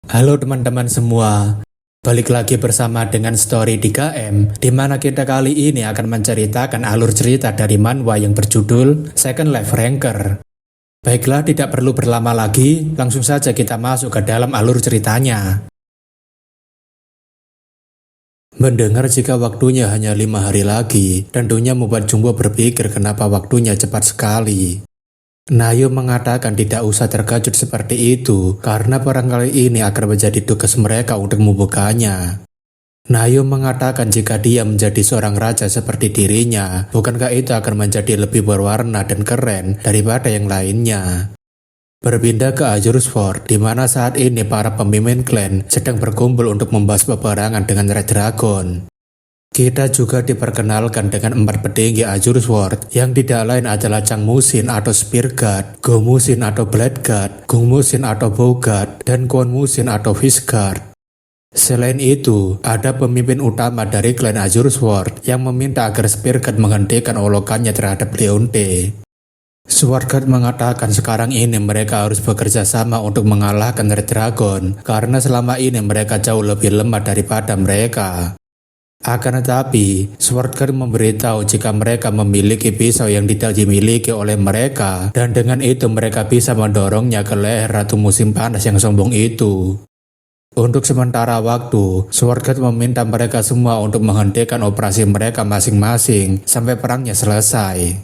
Halo teman-teman semua, balik lagi bersama dengan Story 3M, di mana kita kali ini akan menceritakan alur cerita dari manhwa yang berjudul Second Life Ranker. Baiklah, tidak perlu berlama lagi, langsung saja kita masuk ke dalam alur ceritanya. Mendengar jika waktunya hanya 5 hari lagi, tentunya membuat Jumbo berpikir kenapa waktunya cepat sekali. Nayo mengatakan tidak usah terkejut seperti itu, karena perang kali ini akan menjadi tugas mereka untuk membukanya. Nayo mengatakan jika dia menjadi seorang raja seperti dirinya, bukankah itu akan menjadi lebih berwarna dan keren daripada yang lainnya. Berpindah ke Azure Sword, di mana saat ini para pemimpin klan sedang berkumpul untuk membahas peperangan dengan Red Dragon. Kita juga diperkenalkan dengan 4 petinggi Azure Sword yang tidak lain adalah Chang Musin atau Spear God, Go Musin atau Blade God, Gung Musin atau Bow God, dan Kwon Musin atau Fish God. Selain itu, ada pemimpin utama dari klan Azure Sword yang meminta agar Spear God menghentikan olokannya terhadap Leonte. Sword God mengatakan sekarang ini mereka harus bekerja sama untuk mengalahkan Red Dragon karena selama ini mereka jauh lebih lemah daripada mereka. Akan tetapi, Sword God memberitahu jika mereka memiliki pisau yang tidak dimiliki oleh mereka, dan dengan itu mereka bisa mendorongnya ke leher Ratu Musim Panas yang sombong itu. Untuk sementara waktu, Sword God meminta mereka semua untuk menghentikan operasi mereka masing-masing sampai perangnya selesai.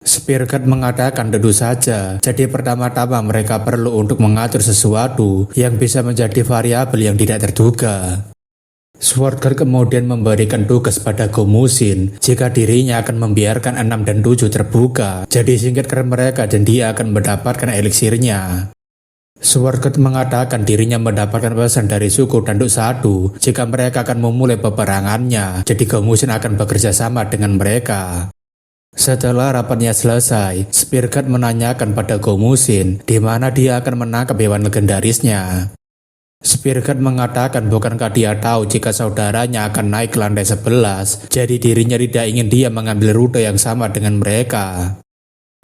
Spear God mengatakan tentu saja, jadi pertama-tama mereka perlu untuk mengatur sesuatu yang bisa menjadi variabel yang tidak terduga. Sword God kemudian memberikan tugas pada Go Musin jika dirinya akan membiarkan 6 dan 7 terbuka, jadi singkirkan mereka dan dia akan mendapatkan eliksirnya. Sword God mengatakan dirinya mendapatkan pesan dari suku Tanduk 1 jika mereka akan memulai peperangannya, jadi Go Musin akan bekerja sama dengan mereka. Setelah rapatnya selesai, Spear God menanyakan pada Go Musin di mana dia akan menangkap hewan legendarisnya. Spear God mengatakan bukankah dia tahu jika saudaranya akan naik ke lantai 11, jadi dirinya tidak ingin dia mengambil rute yang sama dengan mereka.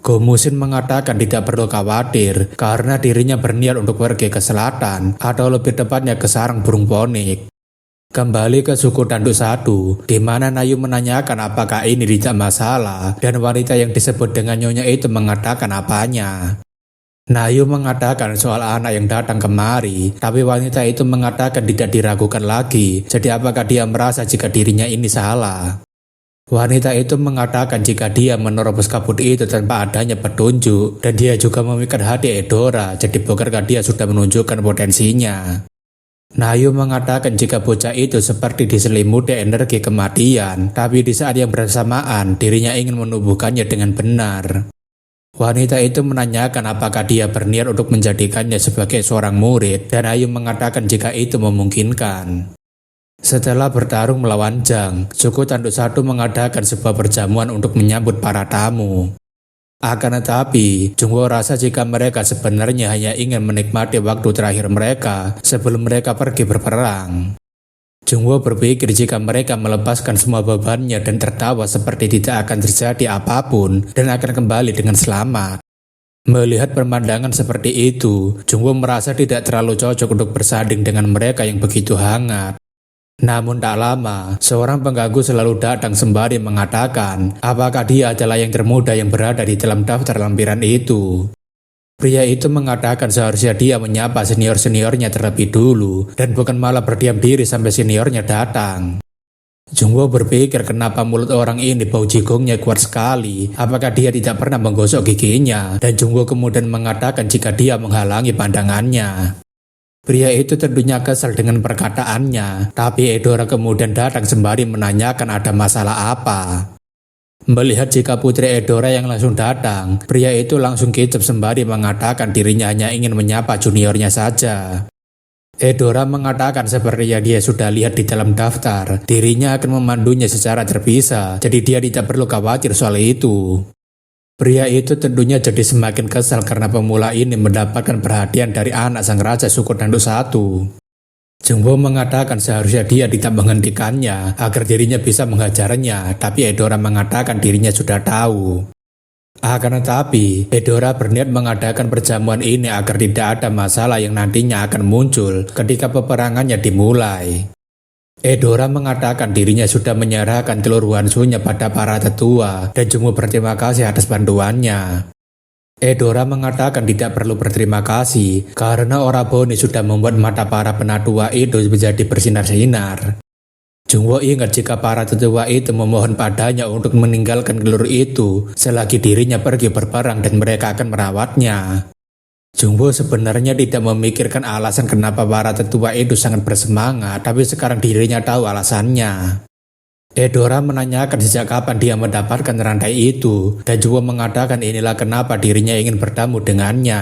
Go Musin mengatakan tidak perlu khawatir karena dirinya berniat untuk pergi ke selatan atau lebih tepatnya ke sarang burung ponik. Kembali ke suku Tanduk 1, di mana Nayu menanyakan apakah ini tidak masalah dan wanita yang disebut dengan nyonya itu mengatakan apanya. Nayu mengatakan soal anak yang datang kemari, tapi wanita itu mengatakan tidak diragukan lagi, jadi apakah dia merasa jika dirinya ini salah? Wanita itu mengatakan jika dia menerobos kabut itu tanpa adanya petunjuk, dan dia juga memikat hati Edora, jadi bukankah dia sudah menunjukkan potensinya? Nayu mengatakan jika bocah itu seperti diselimuti energi kematian, tapi di saat yang bersamaan dirinya ingin menumbuhkannya dengan benar. Wanita itu menanyakan apakah dia berniat untuk menjadikannya sebagai seorang murid, dan Ayu mengatakan jika itu memungkinkan. Setelah bertarung melawan Jang, suku Tanduk 1 mengadakan sebuah perjamuan untuk menyambut para tamu. Akan tetapi, Jungwo rasa jika mereka sebenarnya hanya ingin menikmati waktu terakhir mereka sebelum mereka pergi berperang. Jungwo berpikir jika mereka melepaskan semua bebannya dan tertawa seperti tidak akan terjadi apapun dan akan kembali dengan selamat. Melihat pemandangan seperti itu, Jungwo merasa tidak terlalu cocok untuk bersanding dengan mereka yang begitu hangat. Namun tak lama, seorang pengganggu selalu datang sembari mengatakan apakah dia adalah yang termuda yang berada di dalam daftar lampiran itu. Pria itu mengatakan seharusnya dia menyapa senior-seniornya terlebih dulu dan bukan malah berdiam diri sampai seniornya datang. Jungwo berpikir kenapa mulut orang ini bau jigongnya kuat sekali, apakah dia tidak pernah menggosok giginya, dan Jungwo kemudian mengatakan jika dia menghalangi pandangannya. Pria itu tentunya kesal dengan perkataannya, tapi Edora kemudian datang sembari menanyakan ada masalah apa. Melihat jika Putri Edora yang langsung datang, pria itu langsung kicap sembari mengatakan dirinya hanya ingin menyapa juniornya saja. Edora mengatakan sepertinya dia sudah lihat di dalam daftar, dirinya akan memandunya secara terpisah, jadi dia tidak perlu khawatir soal itu. Pria itu tentunya jadi semakin kesal karena pemula ini mendapatkan perhatian dari anak sang raja suku Tanduk 1. Jungwo mengatakan seharusnya dia tidak menghentikannya agar dirinya bisa menghajarnya, tapi Edora mengatakan dirinya sudah tahu. Akan tetapi, Edora berniat mengadakan perjamuan ini agar tidak ada masalah yang nantinya akan muncul ketika peperangannya dimulai. Edora mengatakan dirinya sudah menyerahkan telur Wansunya pada para tetua dan Jumbo berterima kasih atas bantuannya. Edora mengatakan tidak perlu berterima kasih karena Oraboni sudah membuat mata para penatua itu menjadi bersinar-sinar. Jungwo ingat jika para tetua itu memohon padanya untuk meninggalkan telur itu selagi dirinya pergi berperang dan mereka akan merawatnya. Jungwo sebenarnya tidak memikirkan alasan kenapa para tetua itu sangat bersemangat, tapi sekarang dirinya tahu alasannya. Edora menanyakan sejak kapan dia mendapatkan rantai itu, dan Jungwo mengatakan inilah kenapa dirinya ingin bertemu dengannya.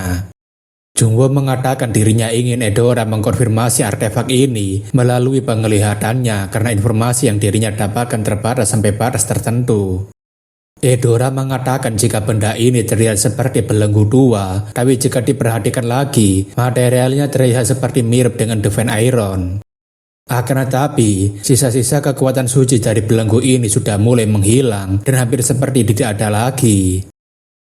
Jungwo mengatakan dirinya ingin Edora mengkonfirmasi artefak ini melalui penglihatannya karena informasi yang dirinya dapatkan terbatas sampai batas tertentu. Edora mengatakan jika benda ini terlihat seperti belenggu tua, tapi jika diperhatikan lagi, materialnya terlihat seperti mirip dengan Divine Iron. Akan tetapi, sisa-sisa kekuatan suci dari belenggu ini sudah mulai menghilang dan hampir seperti tidak ada lagi.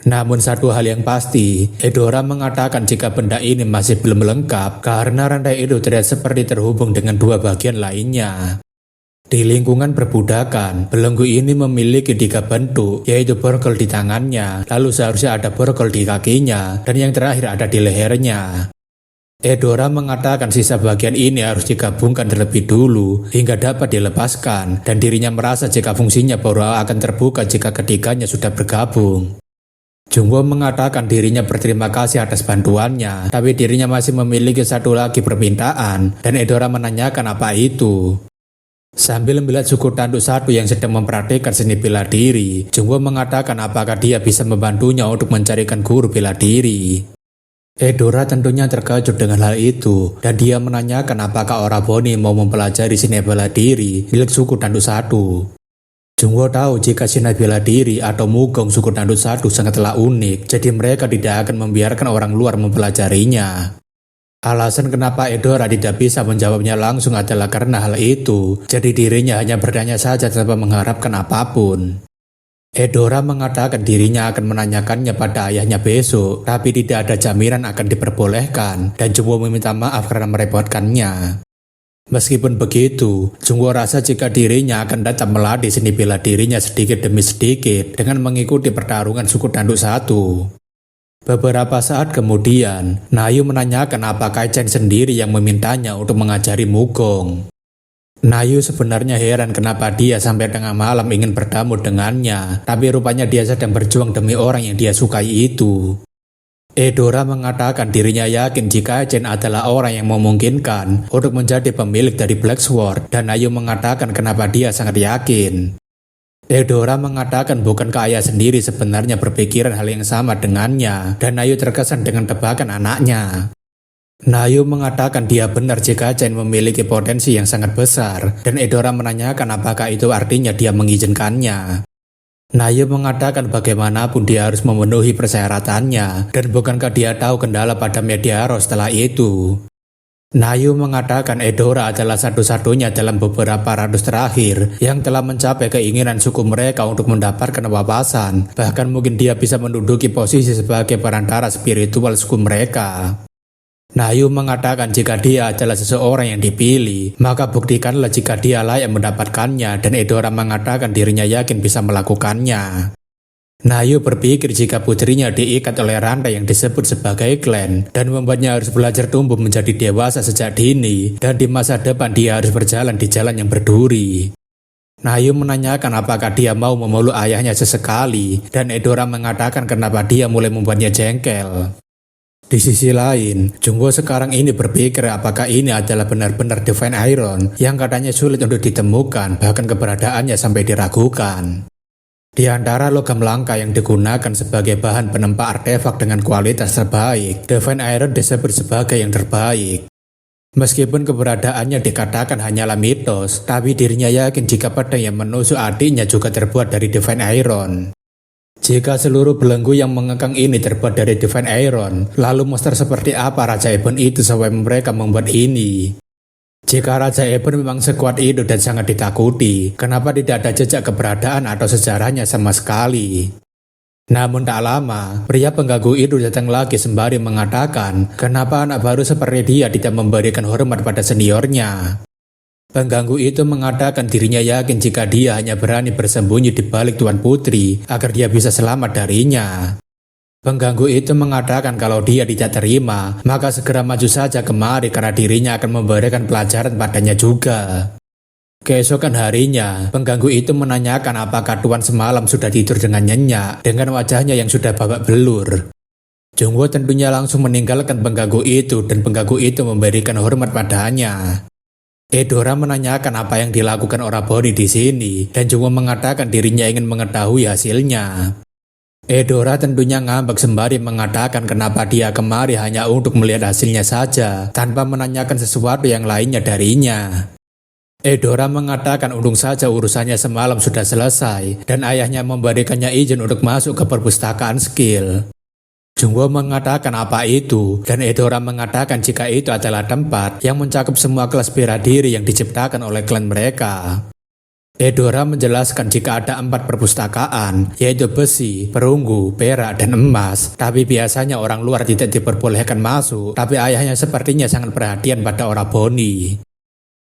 Namun satu hal yang pasti, Edora mengatakan jika benda ini masih belum lengkap karena rantai itu terlihat seperti terhubung dengan dua bagian lainnya. Di lingkungan perbudakan, belenggu ini memiliki 3 bentuk, yaitu borgol di tangannya, lalu seharusnya ada borgol di kakinya, dan yang terakhir ada di lehernya. Edora mengatakan sisa bagian ini harus digabungkan terlebih dulu hingga dapat dilepaskan, dan dirinya merasa jika fungsinya baru akan terbuka jika ketiganya sudah bergabung. Jungwo mengatakan dirinya berterima kasih atas bantuannya, tapi dirinya masih memiliki satu lagi permintaan, dan Edora menanyakan apa itu. Sambil melihat suku tanduk satu yang sedang mempraktikkan seni bela diri, Jungwo mengatakan apakah dia bisa membantunya untuk mencarikan guru bela diri. Edora tentunya terkejut dengan hal itu, dan dia menanyakan apakah Oraboni mau mempelajari seni bela diri milik suku tanduk satu. Jungwo tahu jika seni bela diri atau mugong suku tanduk satu sangatlah unik, jadi mereka tidak akan membiarkan orang luar mempelajarinya. Alasan kenapa Edora tidak bisa menjawabnya langsung adalah karena hal itu, jadi dirinya hanya bertanya saja tanpa mengharapkan apapun. Edora mengatakan dirinya akan menanyakannya pada ayahnya besok, tapi tidak ada jaminan akan diperbolehkan, dan Jungwo meminta maaf karena merepotkannya. Meskipun begitu, Jungwo rasa jika dirinya akan datang melatih seni bela dirinya sedikit demi sedikit dengan mengikuti pertarungan suku tanduk satu. Beberapa saat kemudian, Nayu menanyakan apakah Chen sendiri yang memintanya untuk mengajari mugong. Nayu sebenarnya heran kenapa dia sampai tengah malam ingin bertemu dengannya, tapi rupanya dia sedang berjuang demi orang yang dia sukai itu. Edora mengatakan dirinya yakin jika Chen adalah orang yang memungkinkan untuk menjadi pemilik dari Black Sword, dan Nayu mengatakan kenapa dia sangat yakin. Edora mengatakan bukankah ayah sendiri sebenarnya berpikiran hal yang sama dengannya, dan Nayu terkesan dengan tebakan anaknya. Nayu mengatakan dia benar jika Chen memiliki potensi yang sangat besar, dan Edora menanyakan apakah itu artinya dia mengizinkannya. Nayu mengatakan bagaimanapun dia harus memenuhi persyaratannya, dan bukankah dia tahu kendala pada Mediaro setelah itu. Nayu mengatakan Edora adalah satu-satunya dalam beberapa ratus terakhir yang telah mencapai keinginan suku mereka untuk mendapatkan wawasan, bahkan mungkin dia bisa menduduki posisi sebagai perantara spiritual suku mereka. Nayu mengatakan jika dia adalah seseorang yang dipilih, maka buktikanlah jika dia layak mendapatkannya, dan Edora mengatakan dirinya yakin bisa melakukannya. Nayu berpikir jika putrinya diikat oleh rantai yang disebut sebagai klan dan membuatnya harus belajar tumbuh menjadi dewasa sejak dini, dan di masa depan dia harus berjalan di jalan yang berduri. Nayu menanyakan apakah dia mau memeluk ayahnya sesekali, dan Edora mengatakan kenapa dia mulai membuatnya jengkel. Di sisi lain, Jungwo sekarang ini berpikir apakah ini adalah benar-benar Divine Iron yang katanya sulit untuk ditemukan, bahkan keberadaannya sampai diragukan. Di antara logam langka yang digunakan sebagai bahan penempa artefak dengan kualitas terbaik, Divine Iron disebut sebagai yang terbaik. Meskipun keberadaannya dikatakan hanyalah mitos, tapi dirinya yakin jika pedang yang menusuk adiknya juga terbuat dari Divine Iron. Jika seluruh belenggu yang mengekang ini terbuat dari Divine Iron, lalu monster seperti apa Raja Ebon itu sampai mereka membuat ini? Jika Raja Ebon memang sekuat itu dan sangat ditakuti, kenapa tidak ada jejak keberadaan atau sejarahnya sama sekali? Namun tak lama, pria pengganggu itu datang lagi sembari mengatakan kenapa anak baru seperti dia tidak memberikan hormat pada seniornya. Pengganggu itu mengatakan dirinya yakin jika dia hanya berani bersembunyi di balik Tuan Putri agar dia bisa selamat darinya. Pengganggu itu mengatakan kalau dia tidak terima, maka segera maju saja kemari karena dirinya akan memberikan pelajaran padanya juga. Keesokan harinya, pengganggu itu menanyakan apakah Tuan semalam sudah tidur dengan nyenyak dengan wajahnya yang sudah babak belur. Jungwoo tentunya langsung meninggalkan pengganggu itu dan pengganggu itu memberikan hormat padanya. Eudora menanyakan apa yang dilakukan Oraboni di sini dan Jungwoo mengatakan dirinya ingin mengetahui hasilnya. Eudora tentunya ngambek sembari mengatakan kenapa dia kemari hanya untuk melihat hasilnya saja tanpa menanyakan sesuatu yang lainnya darinya. Eudora mengatakan untung saja urusannya semalam sudah selesai dan ayahnya memberikannya izin untuk masuk ke perpustakaan skill. Jungwoo mengatakan apa itu dan Eudora mengatakan jika itu adalah tempat yang mencakup semua kelas bela diri yang diciptakan oleh klan mereka. Eudora menjelaskan jika ada 4 perpustakaan, yaitu besi, perunggu, perak, dan emas. Tapi biasanya orang luar tidak diperbolehkan masuk, tapi ayahnya sepertinya sangat perhatian pada Oraboni.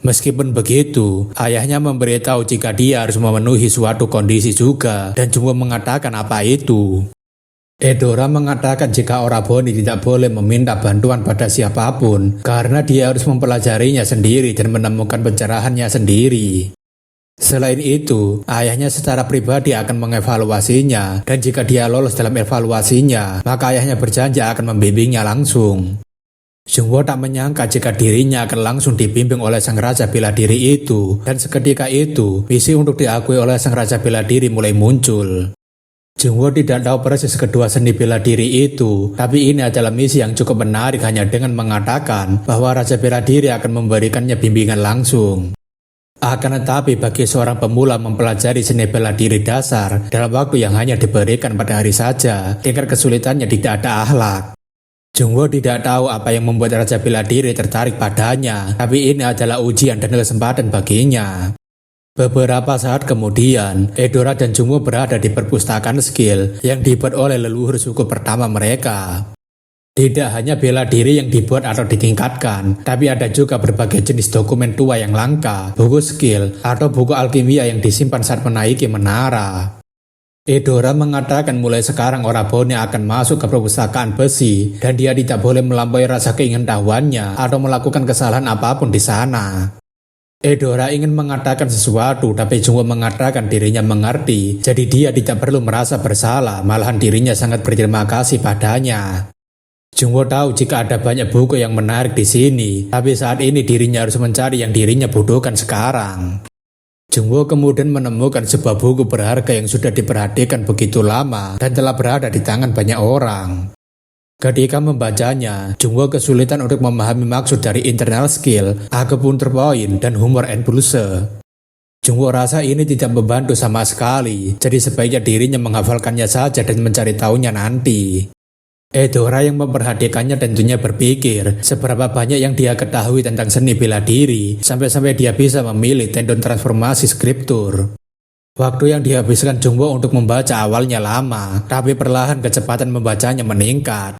Meskipun begitu, ayahnya memberitahu jika dia harus memenuhi suatu kondisi juga, dan Jungwoo mengatakan apa itu. Eudora mengatakan jika Oraboni tidak boleh meminta bantuan pada siapapun, karena dia harus mempelajarinya sendiri dan menemukan pencerahannya sendiri. Selain itu, ayahnya secara pribadi akan mengevaluasinya, dan jika dia lolos dalam evaluasinya, maka ayahnya berjanji akan membimbingnya langsung. Jungwoo tak menyangka jika dirinya akan langsung dibimbing oleh sang raja bela diri itu, dan seketika itu, misi untuk diakui oleh sang raja bela diri mulai muncul. Jungwoo tidak tahu persis kedua seni bela diri itu, tapi ini adalah misi yang cukup menarik hanya dengan mengatakan bahwa raja bela diri akan memberikannya bimbingan langsung. Akan tetapi bagi seorang pemula mempelajari seni bela diri dasar dalam waktu yang hanya diberikan pada hari saja, tingkat kesulitannya tidak ada akhlak. Jungwoo tidak tahu apa yang membuat raja bela diri tertarik padanya, tapi ini adalah ujian dan kesempatan baginya. Beberapa saat kemudian, Eudora dan Jungwoo berada di perpustakaan skill yang dibuat oleh leluhur suku pertama mereka. Tidak hanya bela diri yang dibuat atau ditingkatkan, tapi ada juga berbagai jenis dokumen tua yang langka, buku skill, atau buku alkimia yang disimpan saat menaiki menara. Eudora mengatakan mulai sekarang Oraboni akan masuk ke perpustakaan besi dan dia tidak boleh melampaui rasa keingintahuannya atau melakukan kesalahan apapun di sana. Eudora ingin mengatakan sesuatu tapi Jungwoo mengatakan dirinya mengerti, jadi dia tidak perlu merasa bersalah, malahan dirinya sangat berterima kasih padanya. Jungwoo tahu jika ada banyak buku yang menarik di sini, tapi saat ini dirinya harus mencari yang dirinya butuhkan sekarang. Jungwoo kemudian menemukan sebuah buku berharga yang sudah diperhatikan begitu lama dan telah berada di tangan banyak orang. Ketika membacanya, Jungwoo kesulitan untuk memahami maksud dari internal skill, acupuncture point, dan humor and pulse. Jungwoo rasa ini tidak membantu sama sekali, jadi sebaiknya dirinya menghafalkannya saja dan mencari tahunya nanti. Eudora yang memperhatikannya tentunya berpikir seberapa banyak yang dia ketahui tentang seni bela diri sampai-sampai dia bisa memilih tendon transformasi skriptur. Waktu yang dihabiskan Jungwoo untuk membaca awalnya lama, tapi perlahan kecepatan membacanya meningkat.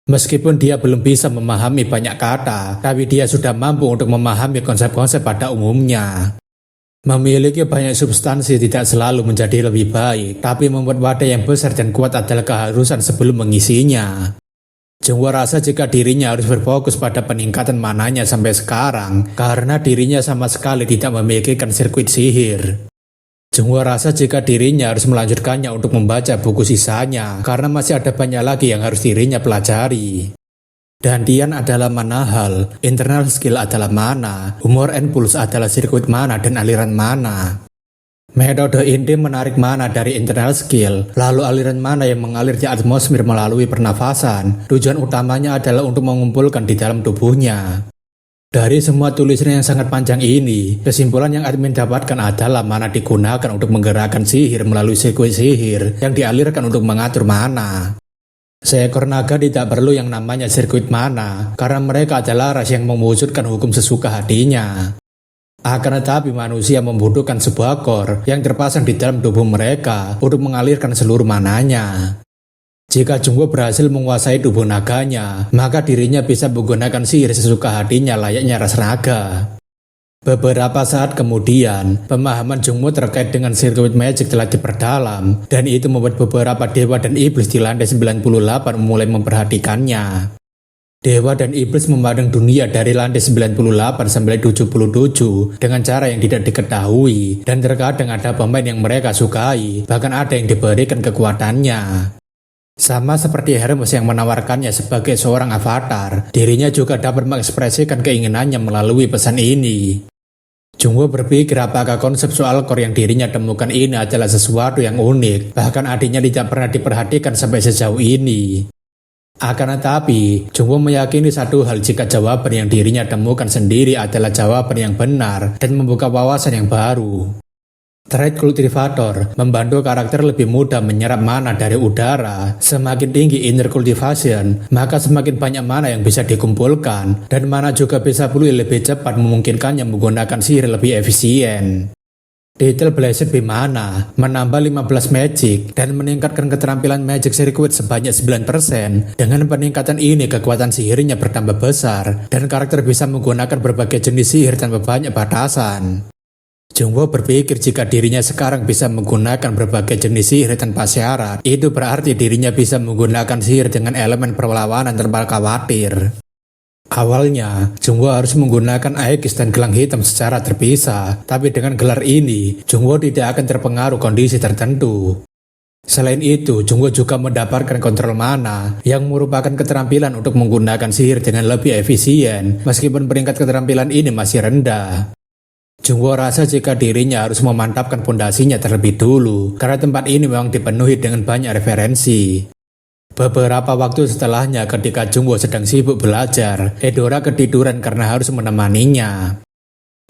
Meskipun dia belum bisa memahami banyak kata, tapi dia sudah mampu untuk memahami konsep-konsep pada umumnya. Memiliki banyak substansi tidak selalu menjadi lebih baik, tapi membuat wadah yang besar dan kuat adalah keharusan sebelum mengisinya. Jungwoo rasa jika dirinya harus berfokus pada peningkatan mananya sampai sekarang, karena dirinya sama sekali tidak memikirkan sirkuit sihir. Jungwoo rasa jika dirinya harus melanjutkannya untuk membaca buku sisanya, karena masih ada banyak lagi yang harus dirinya pelajari. Dantian adalah mana hal, internal skill adalah mana, humor and pulse adalah sirkuit mana dan aliran mana. Metode inti menarik mana dari internal skill, lalu aliran mana yang mengalir di atmosfer melalui pernafasan, tujuan utamanya adalah untuk mengumpulkan di dalam tubuhnya. Dari semua tulisan yang sangat panjang ini, kesimpulan yang admin dapatkan adalah mana digunakan untuk menggerakkan sihir melalui sirkuit sihir yang dialirkan untuk mengatur mana. Seekor naga tidak perlu yang namanya sirkuit mana, karena mereka adalah ras yang mewujudkan hukum sesuka hatinya. Akan tetapi manusia membutuhkan sebuah core yang terpasang di dalam tubuh mereka untuk mengalirkan seluruh mananya. Jika Jungwoo berhasil menguasai tubuh naganya, maka dirinya bisa menggunakan sihir sesuka hatinya layaknya ras naga. Beberapa saat kemudian, pemahaman Jungwoo terkait dengan sirkuit magic telah diperdalam, dan itu membuat beberapa dewa dan iblis di lantai 98 mulai memperhatikannya. Dewa dan iblis memandang dunia dari lantai 98 sampai 77 dengan cara yang tidak diketahui, dan terkadang ada pemain yang mereka sukai, bahkan ada yang diberikan kekuatannya. Sama seperti Hermes yang menawarkannya sebagai seorang avatar, dirinya juga dapat mengekspresikan keinginannya melalui pesan ini. Jungwoo berpikir apakah konsep soal core yang dirinya temukan ini adalah sesuatu yang unik, bahkan adiknya tidak pernah diperhatikan sampai sejauh ini. Akan tetapi, Jungwoo meyakini satu hal jika jawaban yang dirinya temukan sendiri adalah jawaban yang benar dan membuka wawasan yang baru. Trait kultivator membantu karakter lebih mudah menyerap mana dari udara. Semakin tinggi inner cultivation, maka semakin banyak mana yang bisa dikumpulkan, dan mana juga bisa pulih lebih cepat memungkinkannya menggunakan sihir lebih efisien. Detail Blessed Bimana menambah 15 magic dan meningkatkan keterampilan magic circuit sebanyak 9%. Dengan peningkatan ini kekuatan sihirnya bertambah besar dan karakter bisa menggunakan berbagai jenis sihir tanpa banyak batasan. Jungwoo berpikir jika dirinya sekarang bisa menggunakan berbagai jenis sihir tanpa syarat, itu berarti dirinya bisa menggunakan sihir dengan elemen perlawanan tanpa khawatir. Awalnya, Jungwoo harus menggunakan Aegis dan gelang hitam secara terpisah, tapi dengan gelar ini, Jungwoo tidak akan terpengaruh kondisi tertentu. Selain itu, Jungwoo juga mendapatkan kontrol mana, yang merupakan keterampilan untuk menggunakan sihir dengan lebih efisien, meskipun peringkat keterampilan ini masih rendah. Jungwoo rasa jika dirinya harus memantapkan pondasinya terlebih dulu, karena tempat ini memang dipenuhi dengan banyak referensi. Beberapa waktu setelahnya ketika Jungwoo sedang sibuk belajar, Eudora ketiduran karena harus menemaninya.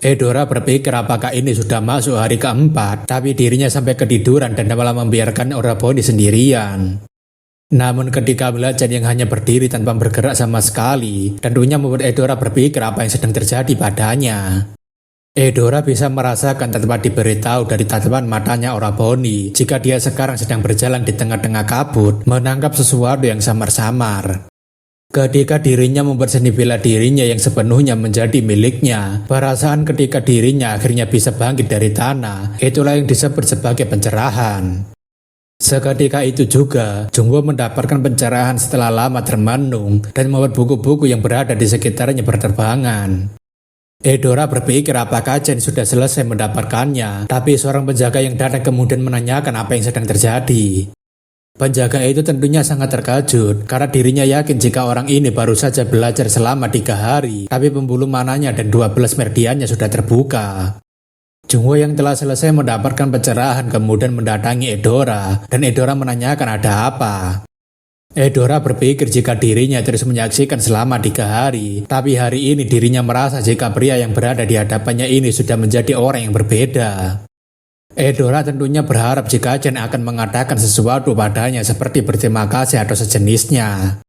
Eudora berpikir apakah ini sudah masuk hari keempat, tapi dirinya sampai ketiduran dan malah membiarkan Oraboni sendirian. Namun ketika belajar yang hanya berdiri tanpa bergerak sama sekali, tentunya membuat Eudora berpikir apa yang sedang terjadi padanya. Eudora bisa merasakan tanpa diberitahu dari tatapan matanya Oraboni jika dia sekarang sedang berjalan di tengah-tengah kabut menangkap sesuatu yang samar-samar. Ketika dirinya membuat seni bela dirinya yang sepenuhnya menjadi miliknya, perasaan ketika dirinya akhirnya bisa bangkit dari tanah, itulah yang disebut sebagai pencerahan. Seketika itu juga, Jungwoo mendapatkan pencerahan setelah lama termenung dan membuat buku-buku yang berada di sekitarnya berterbangan. Eudora berpikir apakah Chen sudah selesai mendapatkannya, tapi seorang penjaga yang datang kemudian menanyakan apa yang sedang terjadi. Penjaga itu tentunya sangat terkejut, karena dirinya yakin jika orang ini baru saja belajar selama 3 hari, tapi pembuluh mananya dan 12 merdiannya sudah terbuka. Jungwoo yang telah selesai mendapatkan pencerahan kemudian mendatangi Eudora, dan Eudora menanyakan ada apa. Eudora berpikir jika dirinya terus menyaksikan selama 3 hari, tapi hari ini dirinya merasa jika pria yang berada di hadapannya ini sudah menjadi orang yang berbeda. Eudora tentunya berharap jika Chen akan mengatakan sesuatu padanya seperti berterima kasih atau sejenisnya.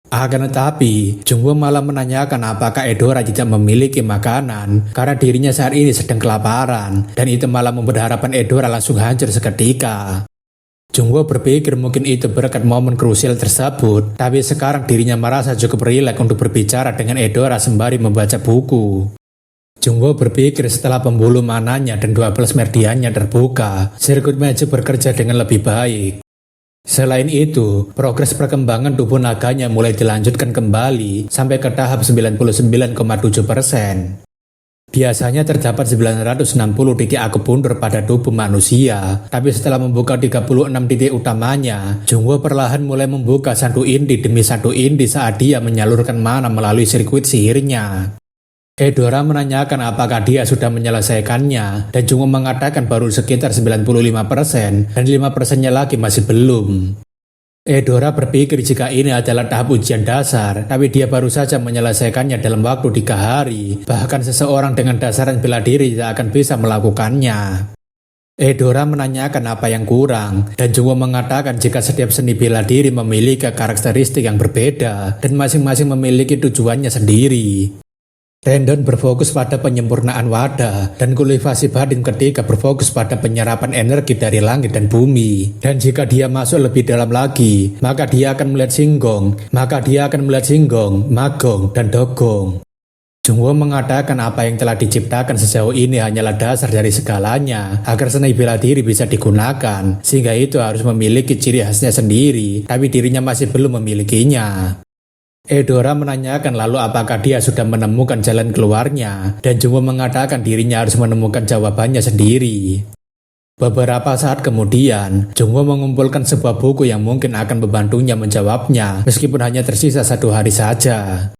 Akan tetapi, Jungwoo malah menanyakan apakah Eudora tidak memiliki makanan karena dirinya saat ini sedang kelaparan, dan itu malah membuat harapan Eudora langsung hancur seketika. Jungwoo berpikir mungkin itu berkat momen krusial tersebut, tapi sekarang dirinya merasa cukup rileks untuk berbicara dengan Eudora sembari membaca buku. Jungwoo berpikir setelah pembuluh mananya dan 12 merdiannya terbuka, sirkuit magic bekerja dengan lebih baik. Selain itu, progres perkembangan tubuh naganya mulai dilanjutkan kembali sampai ke tahap 99,7%. Biasanya terdapat 960 titik akupuntur pada tubuh manusia, tapi setelah membuka 36 titik utamanya, Jungwoo perlahan mulai membuka satu inti demi satu inti saat dia menyalurkan mana melalui sirkuit sihirnya. Eudora menanyakan apakah dia sudah menyelesaikannya, dan Jungwoo mengatakan baru sekitar 95% dan 5%-nya lagi masih belum. Eudora berpikir jika ini adalah tahap ujian dasar, tapi dia baru saja menyelesaikannya dalam waktu 3 hari. Bahkan seseorang dengan dasaran bela diri tidak akan bisa melakukannya. Eudora menanyakan apa yang kurang, dan Jungwoo mengatakan jika setiap seni bela diri memiliki karakteristik yang berbeda, dan masing-masing memiliki tujuannya sendiri. Tendon berfokus pada penyempurnaan wadah, dan kultivasi batin ketiga berfokus pada penyerapan energi dari langit dan bumi. Dan jika dia masuk lebih dalam lagi, maka dia akan melihat Singgong, Magong, dan Dogong. Jungwoo mengatakan apa yang telah diciptakan sejauh ini hanyalah dasar dari segalanya, agar seni bela diri bisa digunakan, sehingga itu harus memiliki ciri khasnya sendiri, tapi dirinya masih belum memilikinya. Eudora menanyakan lalu apakah dia sudah menemukan jalan keluarnya, dan Jungwoo mengatakan dirinya harus menemukan jawabannya sendiri. Beberapa saat kemudian, Jungwoo mengumpulkan sebuah buku yang mungkin akan membantunya menjawabnya, meskipun hanya tersisa 1 hari saja.